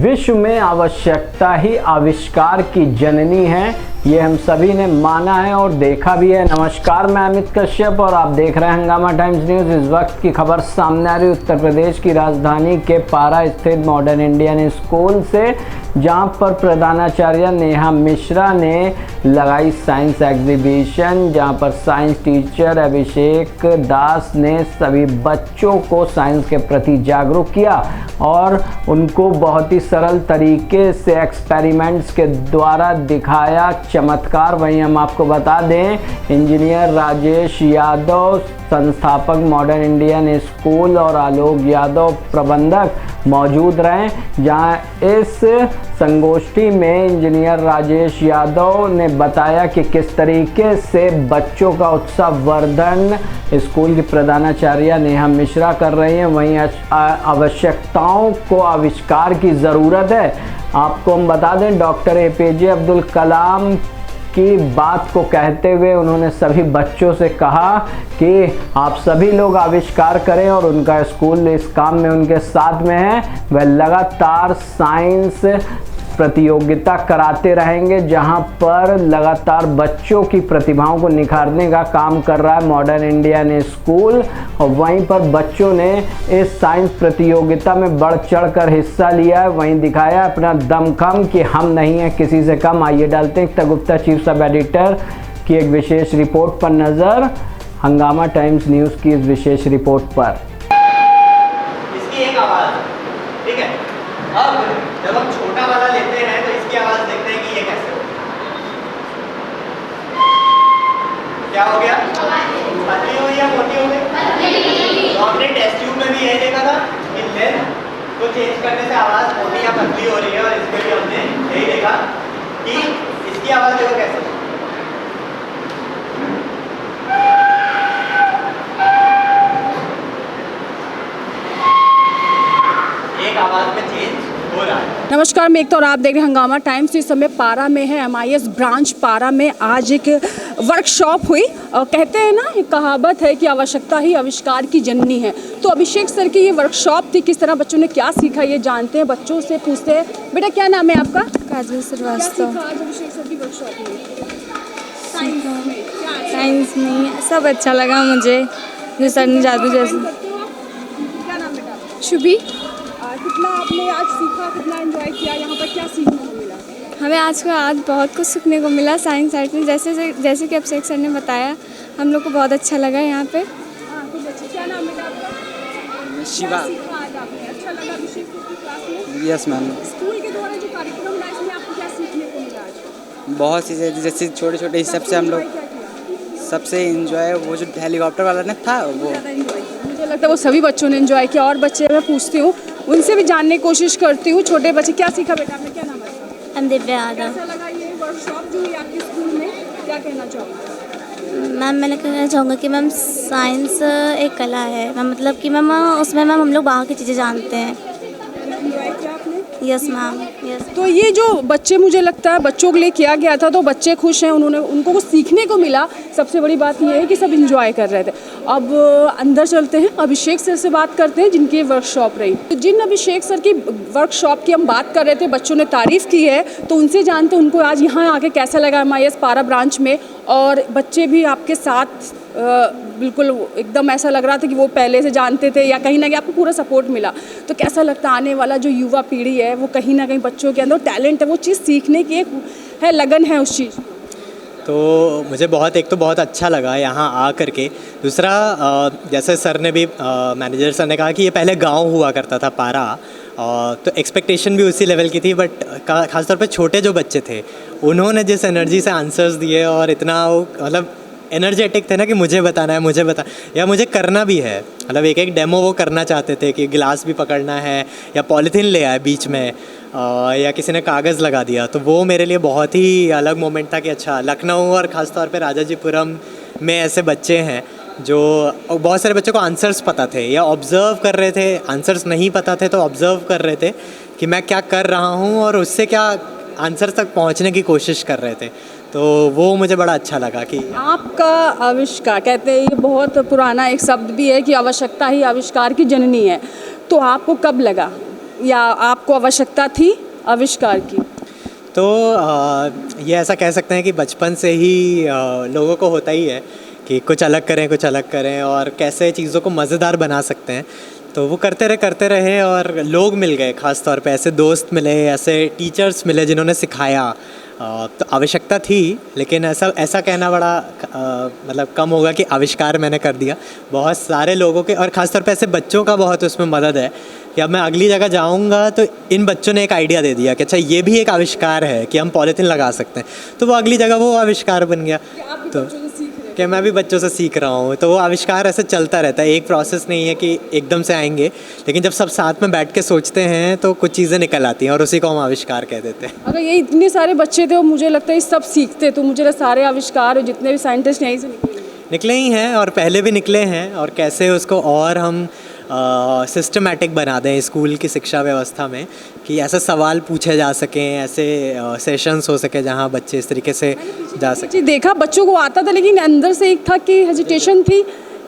विश्व में आवश्यकता ही आविष्कार की जननी है, ये हम सभी ने माना है और देखा भी है। नमस्कार, मैं अमित कश्यप और आप देख रहे हैं हंगामा टाइम्स न्यूज़। इस वक्त की खबर सामने आ रही उत्तर प्रदेश की राजधानी के पारा स्थित मॉडर्न इंडियन स्कूल से, जहां पर प्रधानाचार्य नेहा मिश्रा ने लगाई साइंस एग्जीबिशन, जहां पर साइंस टीचर अभिषेक दास ने सभी बच्चों को साइंस के प्रति जागरूक किया और उनको बहुत ही सरल तरीके से एक्सपेरिमेंट्स के द्वारा दिखाया चमत्कार। वहीं हम आपको बता दें, इंजीनियर राजेश यादव संस्थापक मॉडर्न इंडियन स्कूल और आलोक यादव प्रबंधक मौजूद रहे, जहां इस संगोष्ठी में इंजीनियर राजेश यादव ने बताया कि किस तरीके से बच्चों का उत्साह वर्धन स्कूल की प्रधानाचार्य नेहा मिश्रा कर रही हैं। वहीं आवश्यकताओं को आविष्कार की ज़रूरत है। आपको हम बता दें, डॉक्टर APJ अब्दुल कलाम की बात को कहते हुए उन्होंने सभी बच्चों से कहा कि आप सभी लोग आविष्कार करें और उनका स्कूल इस काम में उनके साथ में है। वह लगातार साइंस प्रतियोगिता कराते रहेंगे, जहां पर लगातार बच्चों की प्रतिभाओं को निखारने का काम कर रहा है मॉडर्न इंडियन स्कूल। और वहीं पर बच्चों ने इस साइंस प्रतियोगिता में बढ़ चढ़कर हिस्सा लिया है, वहीं दिखाया अपना दमखम कि हम नहीं हैं किसी से कम। आइए डालते हैं एकता गुप्ता चीफ सब एडिटर की एक विशेष रिपोर्ट पर नज़र, हंगामा टाइम्स न्यूज़ की इस विशेष रिपोर्ट पर। इसकी एक आवाज़, ठीक है। अब जब हम छोटा वाला लेते हैं तो इसकी आवाज़ देखते हैं कि ये कैसे हो, क्या हो गया, पतली हो या मोटी हो गई। तो हमने टेस्ट ट्यूब में भी यही देखा था कि लेंथ को चेंज करने से आवाज़ मोटी या पतली हो रही है, और इसमें भी हमने यही देखा कि इसकी आवाज़ देखो कैसे हो। एक आवाज़ में चेंज हो रहा है। नमस्कार, मैं एकता और आप देख रहे हैं हंगामा टाइम्स। इस समय पारा में है, MIS ब्रांच पारा में आज एक वर्कशॉप हुई। कहते हैं ना, एक कहावत है कि आवश्यकता ही आविष्कार की जननी है। तो अभिषेक सर की ये वर्कशॉप थी, किस तरह बच्चों ने क्या सीखा ये जानते हैं, बच्चों से पूछते हैं। बेटा क्या नाम है आपका? काजल श्रीवास्तव। आज अभिषेक सर की वर्कशॉप में साइंस में सब अच्छा लगा मुझे, जो सर ने जादू जैसे। क्या नाम बेटा? शुभी। कितना आपने आज सीखा, कितना एंजॉय किया, यहाँ पर क्या सीखने को मिला? हमें आज बहुत कुछ सीखने को मिला साइंस साइड में, जैसे कि अभिषेक सर ने बताया, हम लोग को बहुत अच्छा लगा यहाँ पे। कुछ अच्छा। क्या नाम है आपका? शिवा। आज आपने अच्छा लगा अभिषेक की क्लास में? Yes ma'am. स्कूल के द्वारा जो कार्यक्रम था, इसमें आपको क्या सीखने को मिला आज? बहुत सी जैसे छोटे छोटे स्टेप से हम लोग सबसे इंजॉय, वो जो हेलीकॉप्टर वाला ने था वो मुझे लगता है वो सभी बच्चों ने एंजॉय किया। और बच्चे मैं पूछती हूँ, उनसे भी जानने की कोशिश करती हूँ। छोटे बच्चे क्या सीखा बेटा आपने? क्या नाम है? हम दिव्या यादव। कैसा लगा ये वर्कशॉप जो हुई आपके स्कूल में, क्या कहना चाहोगे? मैम मैं कहना चाहूँगा कि मैम साइंस एक कला है मैम, मतलब कि मैम उसमें मैम हम लोग बाहर की चीज़ें जानते हैं। एंजॉय किया आपने? Yes ma'am, yes. तो ये जो बच्चे, मुझे लगता है बच्चों के लिए किया गया था, तो बच्चे खुश हैं, उनको कुछ सीखने को मिला। सबसे बड़ी बात ये है कि सब एंजॉय कर रहे थे। अब अंदर चलते हैं, अभिषेक सर से बात करते हैं जिनकी वर्कशॉप रही। तो जिन अभिषेक सर की वर्कशॉप की हम बात कर रहे थे, बच्चों ने तारीफ़ की है, तो उनसे जानते हैं उनको आज यहाँ आके कैसा लगा MIS पारा ब्रांच में। और बच्चे भी आपके साथ बिल्कुल एकदम ऐसा लग रहा था कि वो पहले से जानते थे, या कहीं ना कहीं आपको पूरा सपोर्ट मिला। तो कैसा लगता है, आने वाला जो युवा पीढ़ी है वो कहीं ना कहीं बच्चों के अंदर टैलेंट है, वो चीज़ सीखने की एक है, लगन है उस चीज़। तो मुझे एक तो बहुत अच्छा लगा यहाँ आ करके। दूसरा, जैसे सर ने भी मैनेजर सर ने कहा कि ये पहले गांव हुआ करता था पारा, तो एक्सपेक्टेशन भी उसी लेवल की थी, बट खासतौर पे छोटे जो बच्चे थे उन्होंने जिस एनर्जी से आंसर्स दिए और इतना मतलब एनर्जेटिक थे ना कि मुझे बताना है, मुझे बता, या मुझे करना भी है। मतलब एक एक डेमो वो करना चाहते थे कि गिलास भी पकड़ना है या पॉलीथीन ले आए बीच में, या किसी ने कागज़ लगा दिया। तो वो मेरे लिए बहुत ही अलग मोमेंट था कि अच्छा, लखनऊ और ख़ासतौर पे राजाजीपुरम में ऐसे बच्चे हैं जो, बहुत सारे बच्चों को आंसर्स पता थे या ऑब्ज़र्व कर रहे थे, आंसर्स नहीं पता थे तो ऑब्ज़र्व कर रहे थे कि मैं क्या कर रहा हूँ और उससे क्या आंसर्स तक पहुँचने की कोशिश कर रहे थे। तो वो मुझे बड़ा अच्छा लगा कि आपका आविष्कार, कहते हैं ये बहुत पुराना एक शब्द भी है कि आवश्यकता ही आविष्कार की जननी है। तो आपको कब लगा या आपको आवश्यकता थी आविष्कार की? तो ये ऐसा कह सकते हैं कि बचपन से ही लोगों को होता ही है कि कुछ अलग करें और कैसे चीज़ों को मज़ेदार बना सकते हैं। तो वो करते रहे और लोग मिल गए, ख़ास तौर पे ऐसे दोस्त मिले, ऐसे टीचर्स मिले जिन्होंने सिखाया। तो आवश्यकता थी, लेकिन ऐसा कहना बड़ा मतलब कम होगा कि आविष्कार मैंने कर दिया। बहुत सारे लोगों के और ख़ास तौर पे ऐसे बच्चों का बहुत उसमें मदद है कि अब मैं अगली जगह जाऊंगा तो इन बच्चों ने एक आइडिया दे दिया कि अच्छा ये भी एक आविष्कार है कि हम पॉलीथीन लगा सकते हैं, तो वो अगली जगह वो आविष्कार बन गया। तो कि मैं भी बच्चों से सीख रहा हूँ, तो वो आविष्कार ऐसे चलता रहता है, एक प्रोसेस नहीं है कि एकदम से आएंगे, लेकिन जब सब साथ में बैठ के सोचते हैं तो कुछ चीज़ें निकल आती हैं और उसी को हम आविष्कार कह देते हैं। अगर ये इतने सारे बच्चे थे और मुझे लगता है सब सीखते, तो मुझे लगता सारे आविष्कार जितने भी साइंटिस्ट यहीं से निकले ही हैं और पहले भी निकले हैं, और कैसे उसको और हम सिस्टमेटिक बना दें स्कूल की शिक्षा व्यवस्था में कि ऐसे सवाल पूछे जा सकें, ऐसे सेशंस हो सके जहाँ बच्चे इस तरीके से जा सकें। जी देखा, बच्चों को आता था लेकिन अंदर से एक था कि हेजिटेशन थी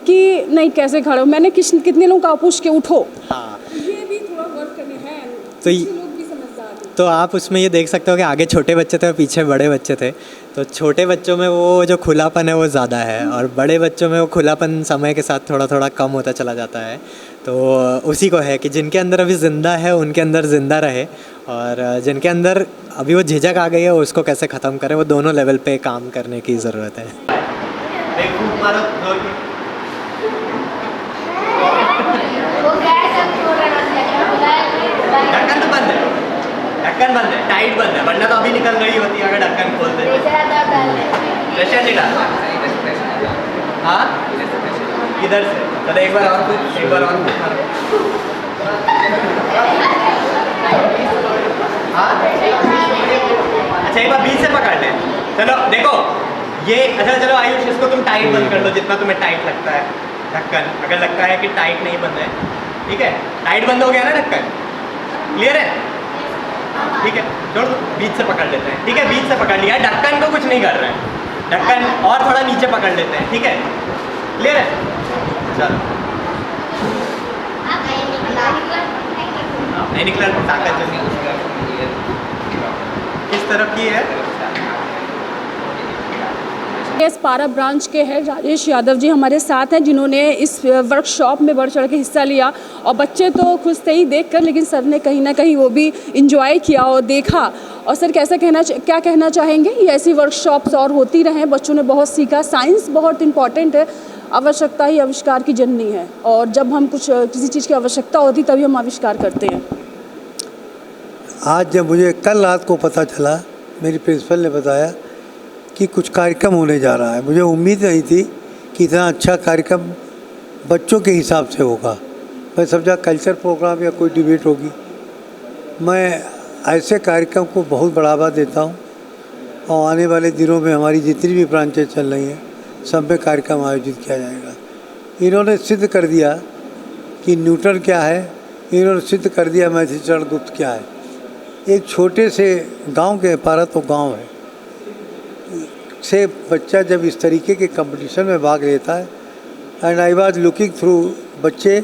कि नहीं कैसे खड़े हो। मैंने कितने लोगों का पूछ के उठो। हाँ, ये भी थोड़ा वर्क करने हैं, तो लोग भी समझदार हैं। तो आप उसमें ये देख सकते हो कि आगे छोटे बच्चे थे और पीछे बड़े बच्चे थे। तो छोटे बच्चों में वो जो खुलापन है वो ज़्यादा है, और बड़े बच्चों में वो खुलापन समय के साथ थोड़ा थोड़ा कम होता चला जाता है। तो उसी को है कि जिनके अंदर अभी ज़िंदा है उनके अंदर ज़िंदा रहे, और जिनके अंदर अभी वो झिझक आ गई है उसको कैसे ख़त्म करें, वो दोनों लेवल पे काम करने की ज़रूरत है। ढक्कन तो बंद है, ढक्कन बंद है, टाइट बंद है, वरना तो अभी निकल रही होती अगर ढक्कन खोल दे। प्रेशर नहीं डालना। हाँ, इधर से चलो एक बार और हाँ, अच्छा एक बार बीच से पकड़ ले। चलो देखो ये, अच्छा चलो आयुष इसको तुम टाइट बंद कर लो जितना तुम्हें टाइट लगता है ढक्कन। अगर लगता है कि टाइट नहीं बंद है, ठीक है, टाइट बंद हो गया ना ढक्कन, क्लियर है? ठीक है, छोड़ दो, बीच से पकड़ लेते हैं। ठीक है, बीच से पकड़ लिया, ढक्कन को कुछ नहीं कर रहे हैं, ढक्कन और थोड़ा नीचे पकड़ लेते हैं। ठीक है, क्लियर है? चलो नहीं निकला, ताकत किस तरफ की है? इस पारा ब्रांच के हैं राजेश यादव जी हमारे साथ हैं, जिन्होंने इस वर्कशॉप में बढ़ चढ़ के हिस्सा लिया। और बच्चे तो खुश थे ही देखकर, लेकिन सर ने कहीं ना कहीं वो भी इंजॉय किया और देखा। और सर क्या कहना चाहेंगे? ये ऐसी वर्कशॉप्स और होती रहें, बच्चों ने बहुत सीखा। साइंस बहुत इंपॉर्टेंट है, आवश्यकता ही आविष्कार की जननी है, और जब हम किसी चीज़ की आवश्यकता होती तभी हम आविष्कार करते हैं। आज जब मुझे कल रात को पता चला, मेरी प्रिंसिपल ने बताया कि कुछ कार्यक्रम होने जा रहा है, मुझे उम्मीद नहीं थी कि इतना अच्छा कार्यक्रम बच्चों के हिसाब से होगा। मैं समझा कल्चर प्रोग्राम या कोई डिबेट होगी। मैं ऐसे कार्यक्रम को बहुत बढ़ावा देता हूँ, और आने वाले दिनों में हमारी जितनी भी ब्रांचें चल रही हैं सब में कार्यक्रम आयोजित किया जाएगा। इन्होंने सिद्ध कर दिया कि न्यूटन क्या है, इन्होंने सिद्ध कर दिया मैथ्यूसेन गुप्त क्या है। एक छोटे से गांव के, पारा तो गांव है, से बच्चा जब इस तरीके के कंपटीशन में भाग लेता है, and I was looking through बच्चे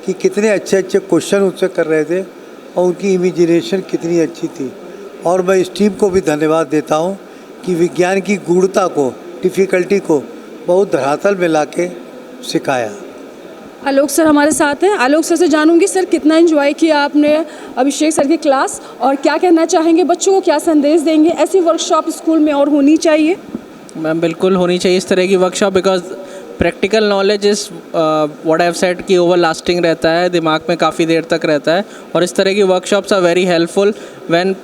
कि कितने अच्छे अच्छे क्वेश्चन उससे कर रहे थे और उनकी इमेजिनेशन कितनी अच्छी थी। और मैं इस टीम को भी धन्यवाद देता हूँ कि विज्ञान की गूढ़ता को, डिफ़िकल्टी को बहुत धरातल में ला के सिखाया। आलोक सर हमारे साथ हैं। आलोक सर से जानूंगी, सर कितना एंजॉय किया आपने अभिषेक सर की क्लास, और क्या कहना चाहेंगे, बच्चों को क्या संदेश देंगे? ऐसी वर्कशॉप स्कूल में और होनी चाहिए? मैम बिल्कुल होनी चाहिए इस तरह की workshop, because practical knowledge is what I have said कि ओवर लास्टिंग रहता है, दिमाग में काफ़ी देर तक रहता है। और इस तरह की workshops are very helpful when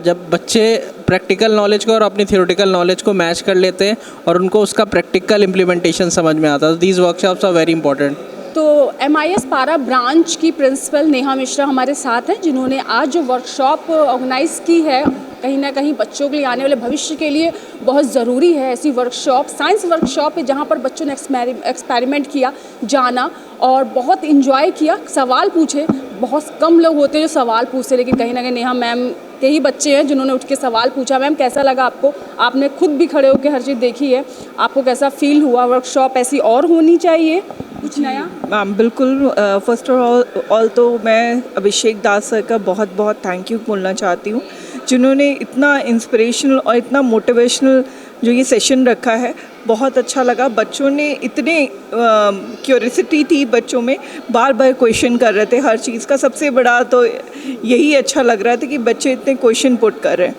जब बच्चे प्रैक्टिकल नॉलेज को और अपनी थियोरेटिकल नॉलेज को मैच कर लेते हैं और उनको उसका प्रैक्टिकल इम्प्लीमेंटेशन समझ में आता है। These workshops are very important. तो MIS पारा ब्रांच की प्रिंसिपल नेहा मिश्रा हमारे साथ हैं, जिन्होंने आज जो वर्कशॉप ऑर्गेनाइज़ की है, कहीं ना कहीं बच्चों के लिए आने वाले भविष्य के लिए बहुत ज़रूरी है ऐसी वर्कशॉप। साइंस वर्कशॉप है जहाँ पर बच्चों ने एक्सपेरिमेंट किया, जाना और बहुत इंजॉय किया, सवाल पूछे। बहुत कम लोग होते हैं जो सवाल पूछते, लेकिन कहीं ना कहीं नेहा मैम के ही बच्चे हैं जिन्होंने उठ के सवाल पूछा। मैम कैसा लगा आपको? आपने खुद भी खड़े होकर हर चीज़ देखी है, आपको कैसा फील हुआ? वर्कशॉप ऐसी और होनी चाहिए, कुछ नया? मैम बिल्कुल, फर्स्ट ऑफ ऑल तो मैं अभिषेक दास सर का बहुत बहुत थैंक यू बोलना चाहती हूँ, जिन्होंने इतना इंस्पिरेशनल और इतना मोटिवेशनल जो ये सेशन रखा है, बहुत अच्छा लगा। बच्चों ने इतने क्यूरियोसिटी थी बच्चों में, बार बार क्वेश्चन कर रहे थे हर चीज़ का। सबसे बड़ा तो यही अच्छा लग रहा था कि बच्चे इतने क्वेश्चन पुट कर रहे हैं।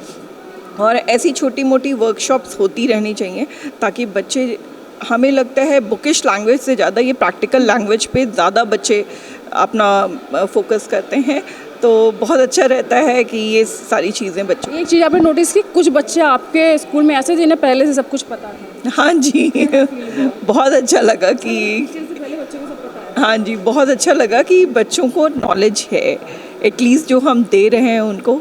और ऐसी छोटी मोटी वर्कशॉप्स होती रहनी चाहिए ताकि बच्चे, हमें लगता है बुकिश लैंग्वेज से ज़्यादा ये प्रैक्टिकल लैंग्वेज पे ज़्यादा बच्चे अपना फोकस करते हैं, तो बहुत अच्छा रहता है कि ये सारी चीज़ें बच्चों। एक चीज़ आपने नोटिस की, कुछ बच्चे आपके स्कूल में ऐसे जिन्हें पहले से सब कुछ पता था। हाँ जी बहुत अच्छा लगा कि हाँ जी, बहुत अच्छा लगा कि बच्चों को नॉलेज है एटलीस्ट जो हम दे रहे हैं उनको,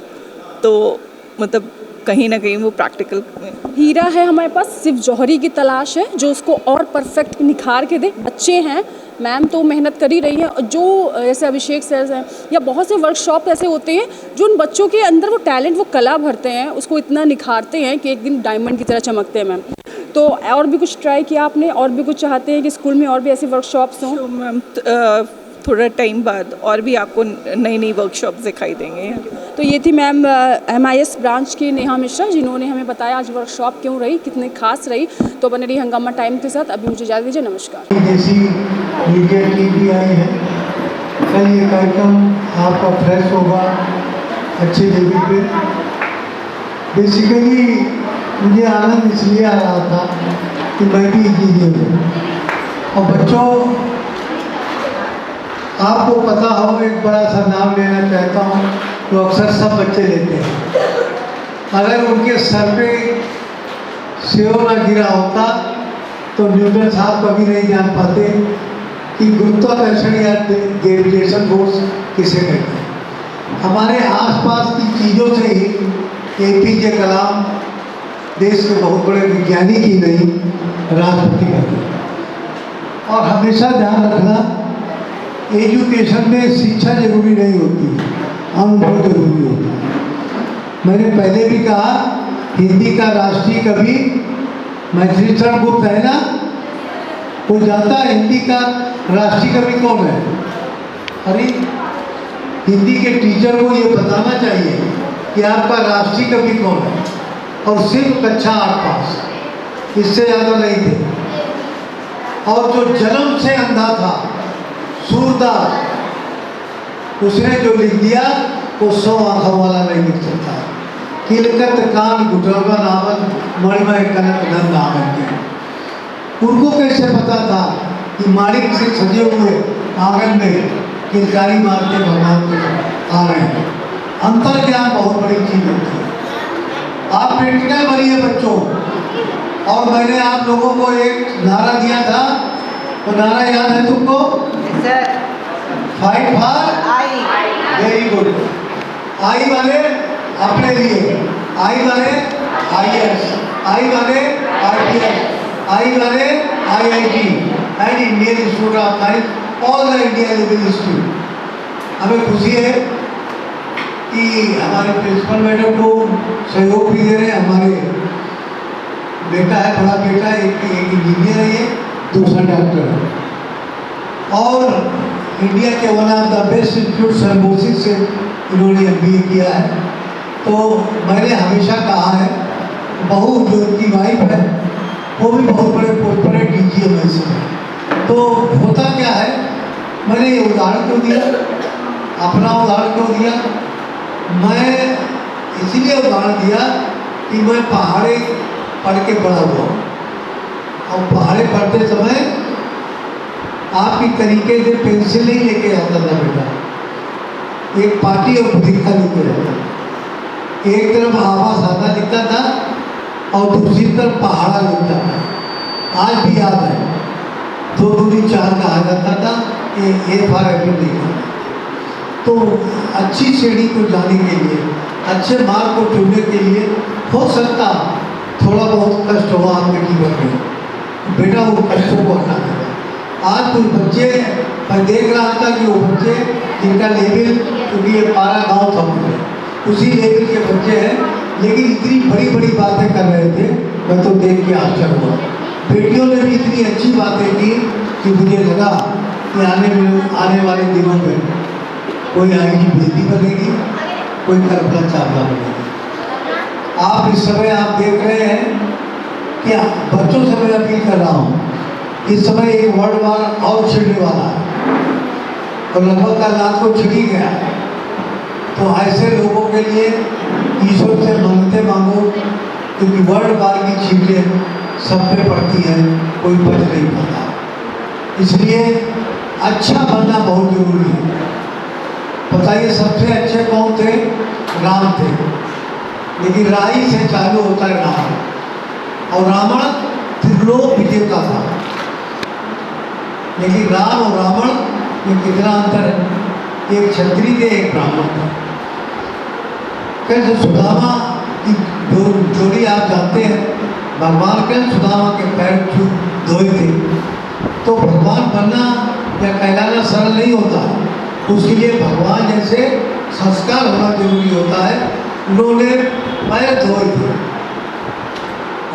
तो मतलब कहीं ना कहीं वो प्रैक्टिकल में। हीरा है हमारे पास, सिर्फ जौहरी की तलाश है जो उसको और परफेक्ट निखार के दे। बच्चे हैं, मैम तो मेहनत कर ही रही है, जो जैसे अभिषेक सर हैं या बहुत से वर्कशॉप ऐसे होते हैं जो उन बच्चों के अंदर वो टैलेंट, वो कला भरते हैं, उसको इतना निखारते हैं कि एक दिन डायमंड की तरह चमकते हैं। मैम तो और भी कुछ ट्राई किया आपने, और भी कुछ चाहते हैं कि स्कूल में और भी ऐसी वर्कशॉप्स हों? तो मैम थोड़ा टाइम बाद और भी आपको नई नई वर्कशॉप दिखाई देंगे। तो ये थी मैम MIS ब्रांच की नेहा मिश्रा, जिन्होंने हमें बताया आज वर्कशॉप क्यों रही, कितनी खास रही। तो बने रही हंगामा टाइम के साथ। अभी मुझे इजाज़त दीजिए, नमस्कार। जैसी मीडिया टीम भी आई है, कल ये कार्यक्रम आपका फ्रेश होगा अच्छे लेवल पे। बेसिकली मुझे आनंद इसलिए आ रहा था कि मैं भी इंजीनियर हूँ, और बच्चों आपको पता हो, एक बड़ा सा नाम लेना चाहता हूँ, तो अक्सर सब बच्चे लेते हैं। अगर उनके सर पे सेव ना गिरा होता तो न्यूटन साहब कभी नहीं जान पाते कि गुरुत्वाकर्षण या ग्रेविटेशन फोर्स किसे कहते हैं। हमारे आसपास की चीज़ों से ही APJ कलाम देश के बहुत बड़े वैज्ञानिक ही नहीं, राष्ट्रपति बने। और हमेशा ध्यान रखना, एजुकेशन में शिक्षा जरूरी नहीं होती, अनुभव जरूरी होता है। मैंने पहले भी कहा, हिंदी का राष्ट्रीय कवि मैथिली शरण गुप्त है ना, वो जानता है हिंदी का राष्ट्रीय कवि कौन है? अरे हिंदी के टीचर को ये बताना चाहिए कि आपका राष्ट्रीय कवि कौन है, और सिर्फ कक्षा 8 पास, इससे ज़्यादा नहीं थे। और जो जन्म से अंधा था सूरदास, उसने जो लिख दिया वो 100 आँखों वाला नहीं लिख सकता। किलकत कान गुटरबा नामक मणिमय कनक नंद आमन के, उनको कैसे पता था कि माणिक से सजे हुए आंगन में किलकारी मारते भगवान को आ रहे हैं। अंतर ज्ञान बहुत बड़ी चीज होती है। आप प्रैक्टिकल बनिए बच्चों। और मैंने आप लोगों को एक नारा दिया था, तो नारा याद है तुमको? Fight for I. Very good. I वाले अपने लिए, आई वाले IAS, आई वाले IPS, आई वाले IIT and Indian institute of science, all the India level institute. हमें खुशी है कि हमारे प्रिंसिपल मैडम को सहयोग भी दे रहे हैं। हमारे बेटा है, बड़ा बेटा एक इंजीनियर है, ये दूसरा डॉक्टर है, और इंडिया के one of the best institute सर्वोसिस से इन्होंने MBA किया है। तो मैंने हमेशा कहा है, बहू जो उनकी वाइफ है वो भी बहुत बड़े पोस्ट पर है, DGMS में। तो होता क्या है, मैंने ये उदाहरण क्यों दिया, अपना उदाहरण क्यों दिया? मैं इसीलिए उदाहरण दिया कि मैं पहाड़े पढ़ के बड़ा हुआ, और पहाड़े पढ़ते समय आपकी तरीके से पेंसिल नहीं लेके आता था बेटा, एक पार्टी और भूमिका लेके आता। एक तरफ आवा सादा लिखता था और दूसरी तरफ पहाड़ा लिखता था। आज भी याद है, 2 दूनी 4 कहा जाता था, A फॉर एप्पल लिखा। तो अच्छी श्रेणी को जाने के लिए, अच्छे मार्ग को चुनने के लिए हो सकता थोड़ा बहुत कष्ट हुआ आपके जीवन में, बेटा वो कष्टों को हटा देगा। आज कुछ बच्चे, मैं देख रहा था कि वो बच्चे जिनका लेवल, क्योंकि ये 12 गाँव था मुझे, उसी लेवल के बच्चे हैं, लेकिन इतनी बड़ी बड़ी बातें कर रहे थे, मैं तो देख के आश्चर्य हुआ। बेटियों ने भी इतनी अच्छी बातें की कि मुझे लगा कि आने वाले दिनों में कोई आईजी बेटी बनेगी, कोई कल्पना चावला बनेगी। आप इस समय आप देख रहे हैं कि बच्चों से मैं अपील कर रहा हूँ, इस समय एक वर्ल्ड वार और छिड़ने वाला है और लगभग कल रात को छिड़ ही गया है। तो ऐसे लोगों के लिए ईश्वर से मन्नतें मांगो, क्योंकि वर्ल्ड वार की छींटें सब पे पड़ती हैं, कोई बच नहीं पाता। इसलिए अच्छा बनना बहुत जरूरी है। बताइए सबसे अच्छे कौन थे? राम थे, लेकिन राही से चालू होता है राम, और रावण त्रिलोक विजेता था। लेकिन राम और रावण में कितना अंतर है? एक क्षत्रिय थे, एक ब्राह्मण था। कैसे सुदामा की जोड़ी आप जानते हैं, भगवान के सुदामा के पैर धोए थे। तो भगवान बनना या कहलाना सरल नहीं होता, उसके लिए भगवान जैसे संस्कार होना जरूरी होता है। उन्होंने पैर धोए थे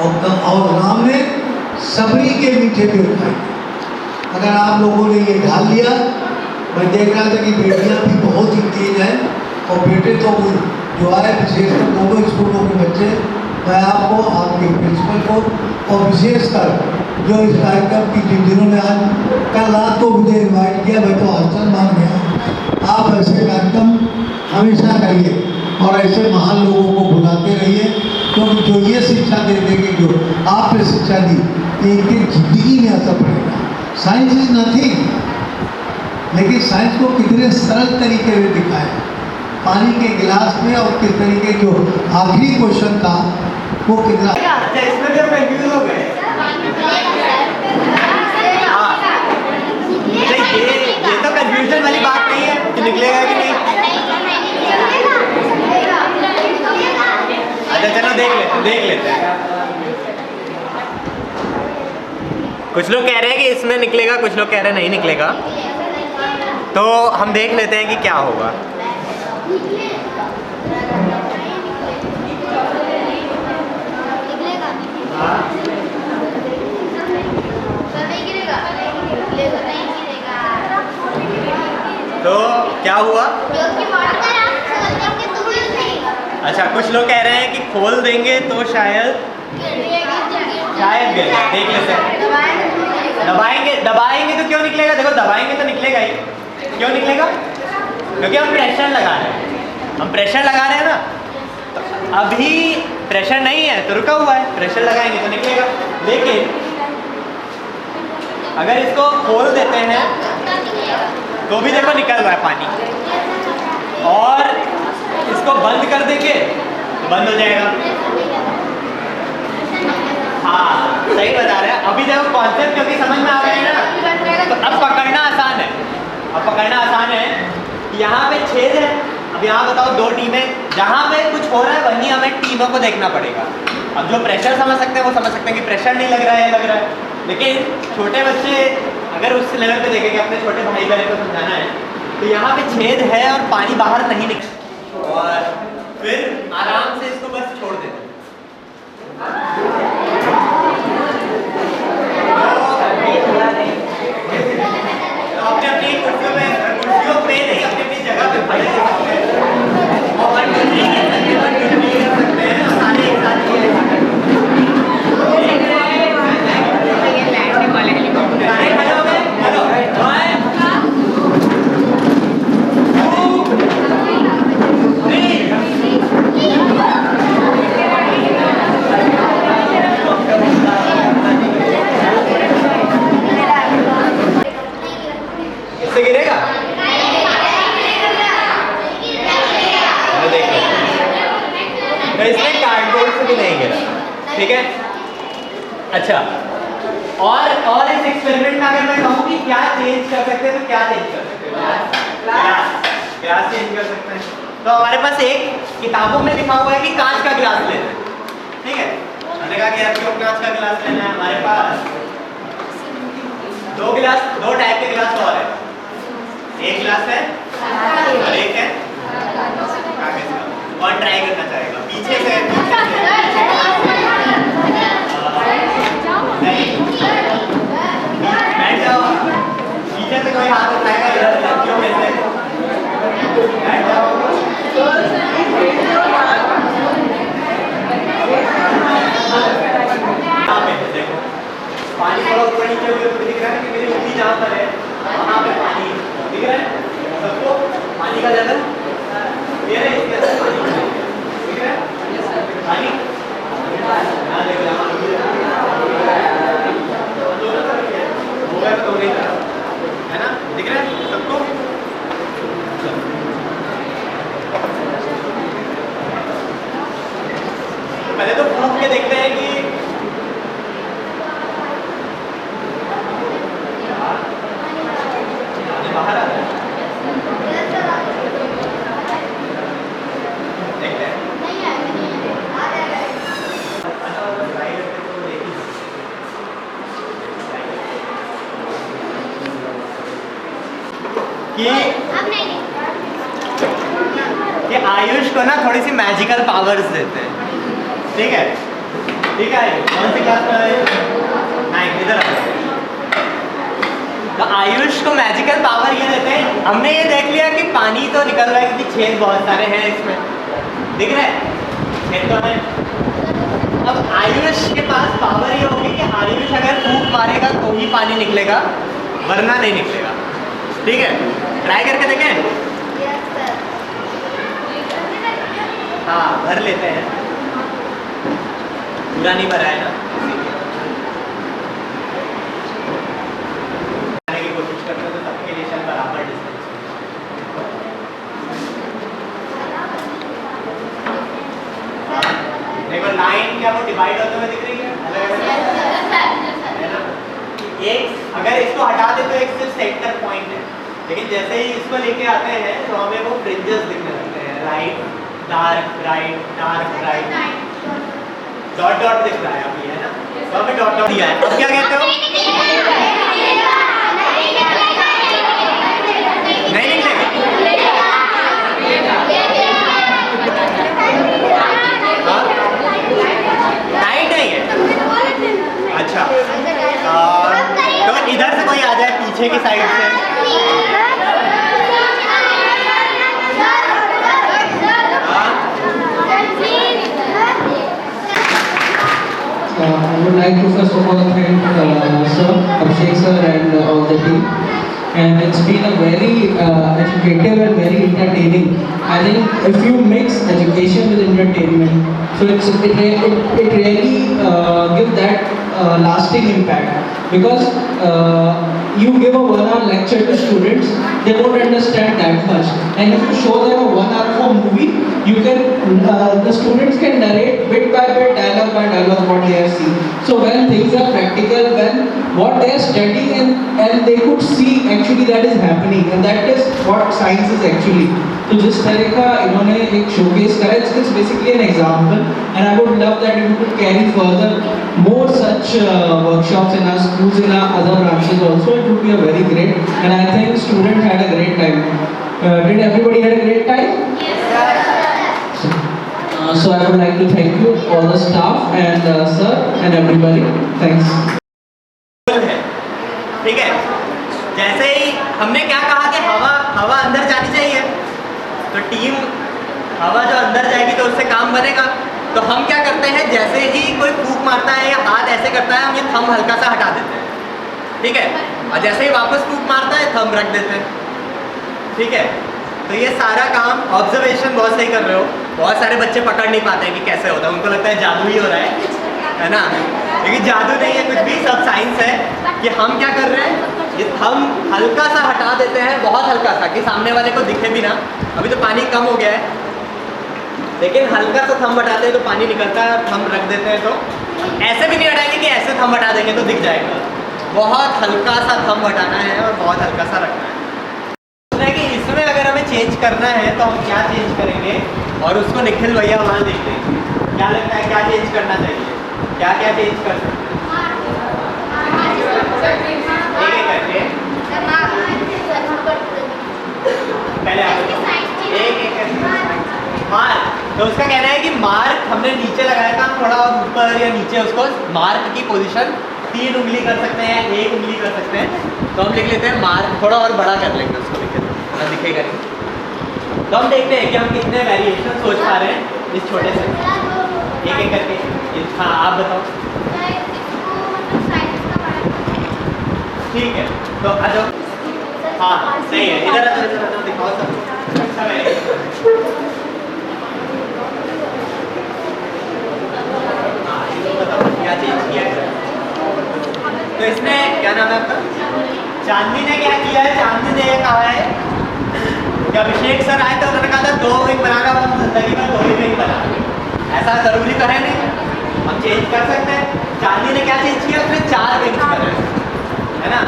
और राम ने सबरी के मीठे पेड़ खाए थे। अगर आप लोगों ने ये ढाल लिया, मैं देख रहा था कि बेटियां भी बहुत ही तेज हैं और बेटे तो जो आए विशेषकर दोनों स्कूलों के बच्चे, मैं आपको, आपके प्रिंसिपल को और विशेषकर जो इस कार्यक्रम की जिन्होंने आज कल रात को मुझे इन्वाइट किया, मैं तो आश्चर्य मान गया। आप ऐसे कार्यक्रम हमेशा करिए और ऐसे महान लोगों को बुलाते रहिए, क्योंकि जो ये शिक्षा दे देंगे, जो आपने शिक्षा दी, इनकी जिंदगी में असर पड़ेगा। साइंस इज नथिंग, लेकिन साइंस को कितने सरल तरीके में दिखाए, पानी के गिलास में, और किस तरीके जो आखिरी क्वेश्चन था वो कितना। अच्छा, इसमें भी हम कंफ्यूज हो गए। ये तो कंफ्यूजन वाली बात नहीं है कि निकलेगा कि नहीं। अच्छा चलो देख लेते हैं। कुछ लोग कह रहे हैं कि इसमें निकलेगा, कुछ लोग कह रहे हैं नहीं निकलेगा, तो हम देख लेते हैं कि क्या होगा। तो क्या हुआ? अच्छा, कुछ लोग कह रहे हैं कि खोल देंगे तो शायद गिर जाए। देख लेते हैं। दबाएंगे तो क्यों निकलेगा? देखो, दबाएंगे तो निकलेगा ही। क्यों निकलेगा? क्योंकि हम प्रेशर लगा रहे हैं। ना, तो अभी प्रेशर नहीं है तो रुका हुआ है, प्रेशर लगाएंगे तो निकलेगा। लेकिन अगर इसको खोल देते हैं तो भी देखो निकल रहा है पानी, और इसको बंद कर देंगे तो बंद हो जाएगा। हाँ, सही बता रहे हैं। अभी देखो कॉन्सेप्ट क्योंकि समझ में आ गया है ना, तो अब पकड़ना आसान है। यहाँ पे छेद है। अब यहाँ बताओ, दो टीमें, जहाँ पे कुछ हो रहा है वहीं हमें टीमों को देखना पड़ेगा। अब जो प्रेशर समझ सकते हैं वो समझ सकते हैं कि प्रेशर नहीं लग रहा है, लेकिन छोटे बच्चे अगर उस लेवल पे देखेंगे, अपने छोटे भाई बहन को समझाना है, तो यहाँ पे छेद है और पानी बाहर नहीं निकल, और फिर आराम से इसको बस छोड़ देते हैं। तो अपनी कुर्सियों पे नहीं, अपनी जगह पे खड़े हो सकते हैं और 1 2 3 कर सकते हैं, सारे एक साथ इससे गिरेगा? तो इसमें कार्डबोर्ड से भी नहीं गिरा, ठीक है। अच्छा, और इस एक्सपेरिमेंट में अगर मैं कहूँ कि क्या चेंज कर सकते हैं, तो क्या चेंज कर सकते हैं? ग्लास चेंज कर सकते हैं। तो हमारे पास एक किताबों में लिखा हुआ है कि कांच का गिलास लेना है, ठीक है। मैंने कहा कि यार क्यों कांच का गिलास लेना है? हमारे पास दो टाइप के गिलास और है। एक गिलास है और एक है कागज का। कौन ट्राई करना चाहेगा? पीछे से नहीं, बैठ जाओ। पीछे से कोई हाथ उठाएगा, इधर लड़कियों में से बैठ जाओ। देखो पानी थोड़ा ऊपर नीचे हुए तो दिख रहा है कि मेरी उंगली जहाँ पर है वहाँ पे पानी दिख रहा है सबको। पानी का लेवल ये है, इसके अंदर पानी दिख रहा है। पानी यहाँ देखो, यहाँ होगा तो नहीं है ना, दिख रहा है सबको। पहले तो फूंक के देखते हैं कि बाहर आ रहा है, देखते हैं। कि आयुष को ना थोड़ी सी मैजिकल पावर्स देते हैं, ठीक है? ठीक है, कौन सी क्लास में आयुष? 9, इधर आ। तो आयुष को मैजिकल पावर ये देते हैं। हमने ये देख लिया कि पानी तो निकल रहा है क्योंकि छेद बहुत सारे हैं इसमें, दिख रहा है छेद तो है। अब आयुष के पास पावर ये होगी कि आयुष अगर फूंक मारेगा तो ही पानी निकलेगा, वरना नहीं निकलेगा, ठीक है? ट्राई करके देखें। हाँ, भर लेते हैं, पूरा नहीं भरा है ना, करने की कोशिश करते हैं तो सबके लिए शायद बराबर डिस्टेंस। देखो लाइन क्या वो डिवाइड होते हुए दिख रही है अलग-अलग, है ना? एक अगर इसको हटा दे तो एक सिर्फ सेंटर पॉइंट है, लेकिन जैसे ही इसको लेके आते हैं तो हमें वो फ्रिंजेस दिखने लगते हैं, right dark right dot dot दिख रहा है अभी, है ना? तो हमें डॉट डॉट दिया है। अब क्या कहते हो? नहीं निकलेगा। राइट है ये, अच्छा। तो इधर से कोई आ जाए पीछे की साइड से, I would like to first of all thank Sir, Abhishek Sir and all the team. And it's been a very educative and very entertaining. I think if you mix education with entertainment, so it really gives that lasting impact. Because you give a 1 hour lecture to students, they won't understand that much. And if you show them a 1 hour of a movie, you can the students can narrate bit by bit, dialogue by dialogue what they have seen. So when things are practical, when what they are studying and they could see actually that is happening, and that is what science is actually. तो जिस तरह का इन्होंने एक showcase करा, it's basically an example, and I would love that if you could carry further more such workshops in our schools, in our other branches also. It would be a very great, and I think students had a great time. Did everybody had a great time? Yes. So I would like to thank you all the staff and sir and everybody. Thanks. ठीक है, जैसे ही हमने क्या कहा कि हवा अंदर जानी चाहिए, तो टीम हवा जो अंदर जाएगी तो उससे काम बनेगा। तो हम क्या करते हैं, जैसे ही कोई फूंक मारता है या हाथ ऐसे करता है, हम ये थंब हल्का सा हटा देते हैं, ठीक है? और जैसे ही वापस फूंक मारता है थंब रख देते हैं, ठीक है? तो ये सारा काम ऑब्जर्वेशन बहुत सही कर रहे हो। बहुत सारे बच्चे पकड़ नहीं पाते हैं कि कैसे होता है, उनको लगता है जादू ही हो रहा है ना? लेकिन जादू नहीं है कुछ भी, सब साइंस है। कि हम क्या कर रहे हैं, ये थंब हल्का सा हटा देते हैं, बहुत हल्का सा, कि सामने वाले को दिखे भी ना। अभी तो पानी कम हो गया है, लेकिन हल्का सा थंब हटाते हैं तो पानी निकलता है, थंब रख देते हैं तो ऐसे भी नहीं हटाएंगे कि ऐसे थंब हटा देंगे तो दिख जाएगा। बहुत हल्का सा थंब हटाना है और बहुत हल्का सा रखना है। कि इसमें अगर हमें चेंज करना है तो हम क्या चेंज करेंगे, और उसको निखिल भैया वहाँ देख लेंगे क्या लगता है क्या चेंज करना चाहिए, क्या क्या चेंज कर सकते हैं। पहले आप एक एक तो उसका कहना है कि मार्क हमने नीचे लगाया था, थोड़ा और ऊपर या नीचे उसको मार्क की पोजीशन 3 उंगली कर सकते हैं, 1 उंगली कर सकते हैं। तो हम लिख लेते हैं मार्क, थोड़ा और बड़ा कर लेंगे उसको, लिखे दिखेगा नहीं। तो हम देखते हैं कि हम कितने वेरिएशन सोच पा रहे हैं इस छोटे से, एक एक करके। हाँ आप बताओ। ठीक है, तो आ जाओ। हाँ सही है, इधर आ जाओ, दिखाओ सब। अच्छा है, क्या चेंज किया है? तो इसने क्या नाम है आपका? चांदनी ने क्या किया है? चांदनी ने ये कहा है कि अभिषेक सर आए तो उन्होंने कहा था 2 विंग बनाना, हम जिंदगी में 2 ही विंग बना। ऐसा जरूरी तो है नहीं, हम चेंज कर सकते हैं। चांदनी ने क्या चेंज किया? उसने 4 विंग्स बनाए, है ना।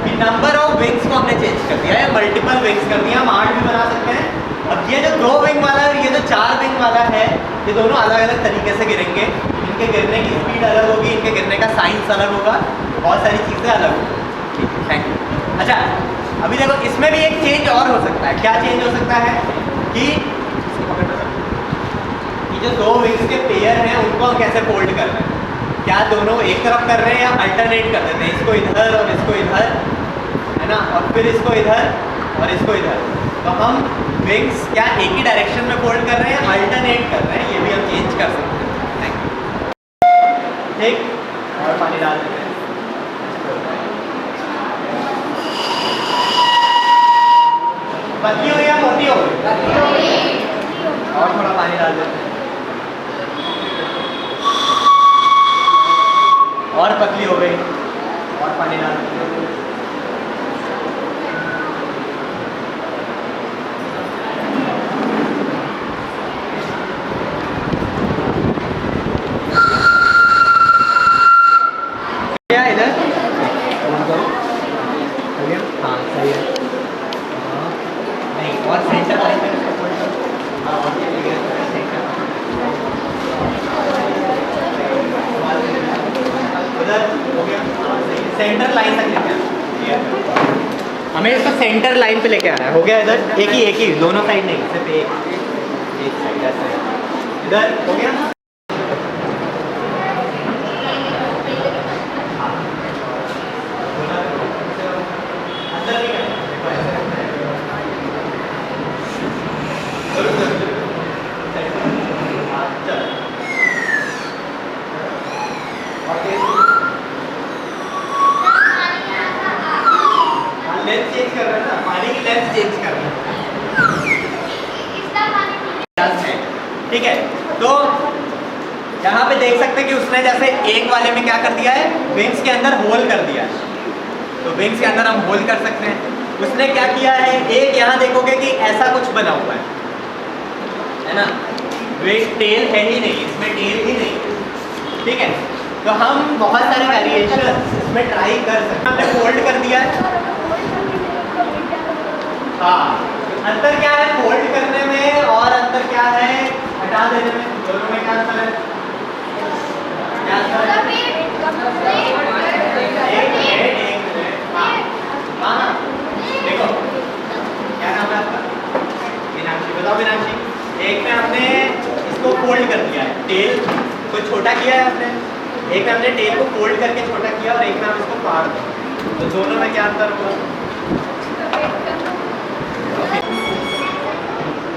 कि नंबर ऑफ विंग्स को हमने चेंज कर दिया है, मल्टीपल विंग्स कर दिया। हम 8 भी बना सकते हैं। अब ये जो 2 विंग वाला और ये जो 4 विंग वाला है, ये दोनों अलग अलग तरीके से गिरेंगे। इनके गिरने की स्पीड अलग होगी, इनके गिरने का साइंस अलग होगा, बहुत सारी चीज़ें अलग होगी। ठीक है, थैंक यू। अच्छा अभी देखो, इसमें भी एक चेंज और हो सकता है। क्या चेंज हो सकता है कि जो 2 विंग्स के पेयर हैं उनको हम कैसे फोल्ड कर रहे हैं। क्या दोनों एक तरफ कर रहे हैं या अल्टरनेट कर देते हैं, इसको इधर और इसको इधर, है ना, और फिर इसको इधर और इसको इधर। तो हम विंग्स क्या एक ही डायरेक्शन में फोल्ड कर रहे हैं, अल्टरनेट कर रहे हैं, ये भी हम चेंज कर सकते हैं। Thank you. ठीक, और पानी डाल देते हैं। पतली हो या मोटी हो? और थोड़ा पानी डाल देते हैं। और पतली हो गई, और पानी डाल देते हैं। क्या इधर हाँ सही है। नहीं, और सेंटर लाइन पे हाँ, और उधर हो गया। सेंटर लाइन तक लेके आना, हमें इसको सेंटर लाइन पे लेके आना है। हो गया इधर, एक ही दोनों साइड नहीं, सिर्फ एक साइड ऐसा है। इधर हो गया। लेंथ चेंज कर रहे हैं ना, पानी की लेंथ चेंज कर रहे हैं। ठीक है, तो यहाँ पे देख सकते हैं कि उसने जैसे एक वाले में क्या कर दिया है, विंग्स के अंदर होल कर दिया है। तो विंग्स के अंदर हम होल कर सकते हैं। उसने क्या किया है, एक यहाँ देखोगे कि ऐसा कुछ बना हुआ है ना, टेल है ही नहीं, इसमें टेल ही नहीं। ठीक है, तो हम बहुत सारे वेरिएशन इसमें ट्राई कर सकते हैं। हमने फोल्ड कर दिया है। हाँ, अंतर क्या है फोल्ड करने में और अंतर क्या है हटा देने में? दोनों में क्या अंतर है? क्या अंतर है? एक मिनट। हाँ देखो, क्या नाम है आपका? मीनाक्षी। बताओ मीनाक्षी। एक में हमने इसको फोल्ड कर दिया है, टेल को छोटा किया है आपने। एक में हमने टेल को फोल्ड करके छोटा किया और एक में हम इसको फाड़ दिया। तो दोनों में क्या अंतर होगा?